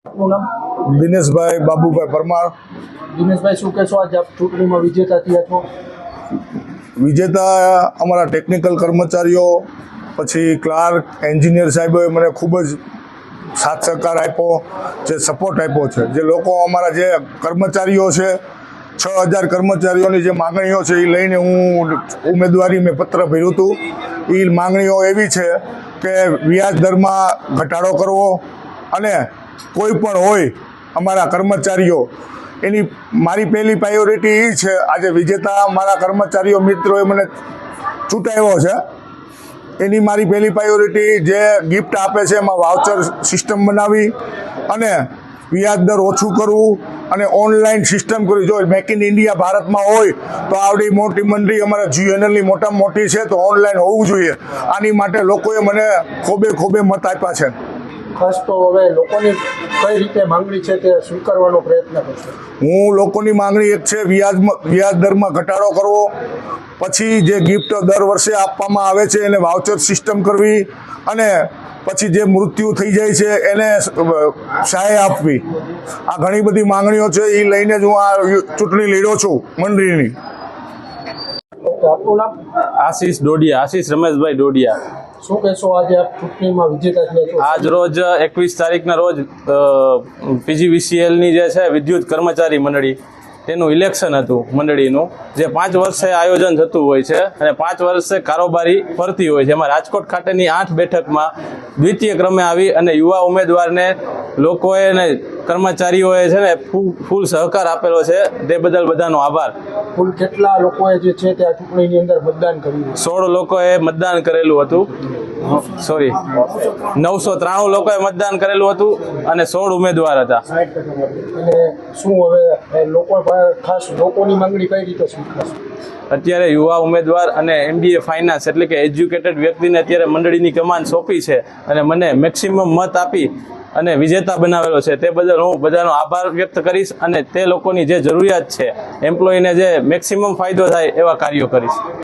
આપનું નામ? દિનેશભાઈ બાબુભાઈ પરમાર। દિનેશભાઈ, શું કહેશો? આજે આપ ચૂંટણીમાં વિજેતા થયા છો। વિજેતા અમારા ટેકનિકલ કર્મચારીઓ, પછી ક્લાર્ક, એન્જિનિયર સાહેબોએ મને ખૂબ જ સાથ સહકાર આપ્યો, જે સપોર્ટ આપ્યો છે। જે લોકો અમારા જે કર્મચારીઓ છે, 6000 કર્મચારીઓની જે માંગણીઓ છે એ લઈને હું ઉમેદવારી મેં પત્ર ભર્યું હતું। એ માંગણીઓ એવી છે કે વ્યાજ દરમાં ઘટાડો કરવો, અને કોઈ પણ હોય અમારા કર્મચારીઓ, એની મારી પહેલી પ્રાયોરિટી એ છે। આજે વિજેતા મારા કર્મચારીઓ મિત્રોએ મને ચૂંટાવ્યો છે, એની મારી પહેલી પ્રાયોરિટી જે ગિફ્ટ આપે છે એમાં વાઉચર સિસ્ટમ બનાવી અને વ્યાજ દર ઓછું કરવું અને ઓનલાઈન સિસ્ટમ કરવી। જો મેક ઇન ઇન્ડિયા ભારતમાં હોય તો આવડી મોટી મંડળી અમારા GNLની મોટામાં મોટી છે, તો ઓનલાઈન હોવું જોઈએ। આની માટે લોકોએ મને ખોબે મત આપ્યા છે। ખાસ તો હવે લોકોની કઈ રીતે માંગણી છે તે સ્વીકારવાનો પ્રયત્ન કરશો? હું લોકોની માંગણી એક છે, વ્યાજ દરમાં ઘટાડો કરવો, પછી જે ગિફ્ટ દર વર્ષે આપવામાં આવે છે એને વાઉચર સિસ્ટમ કરવી, અને પછી જે મૃત્યુ થઈ જાય છે એને સહાય આપવી। આ ઘણી બધી માંગણીઓ છે, એ લઈને જ હું આ ચૂંટણી લડ્યો છું મંડળીની। આપનું નામ? આશીષ ડોડિયા, આશીષ રમેશભાઈ ડોડિયા। શું કહેશો? આજે આપ ચૂંટણીમાં વિજેતા થયા છો। આજ રોજ 21 તારીખના રોજ PGVCLની જે છે વિદ્યુત કર્મચારી મંડળી, તેનું ઇલેક્શન હતું મંડળીનું, જે 5 વર્ષે આયોજન થતું હોય છે અને 5 વર્ષે કારોબારી ફરતી હોય છે। એમાં રાજકોટ ખાતેની 8 બેઠકમાં દ્વિતીય ક્રમે આવી અને યુવા ઉમેદવારને લોકોએ ને કર્મચારીઓએ છે ને ફૂલ સહકાર આપેલો છે, તે બદલ બધાનો આભાર। કુલ કેટલા લોકોએ જે છે તે આ ચૂંટણીની અંદર મતદાન કર્યું? 16 લોકોએ મતદાન કરેલું હતું, 993 લોકોએ મતદાન કરેલું હતું અને 16 ઉમેદવાર હતા। અને શું હવે લોકો ખાસ લોકોની માંગણી કઈ રીતે સ્વીકારશે? અત્યારે યુવા ઉમેદવાર અને MBA ફાઇનાન્સ એટલે કે એજ્યુકેટેડ વ્યક્તિને અત્યારે મંડળીની કમાન સોંપી છે અને મને મેક્સિમમ મત આપી અને વિજેતા બનાવેલો છે, તે બદલ હું બધાનો આભાર વ્યક્ત કરીશ અને તે લોકોની જે જરૂરિયાત છે, એમ્પ્લોયને જે મેક્સિમમ ફાયદો થાય એવા કાર્યો કરીશ।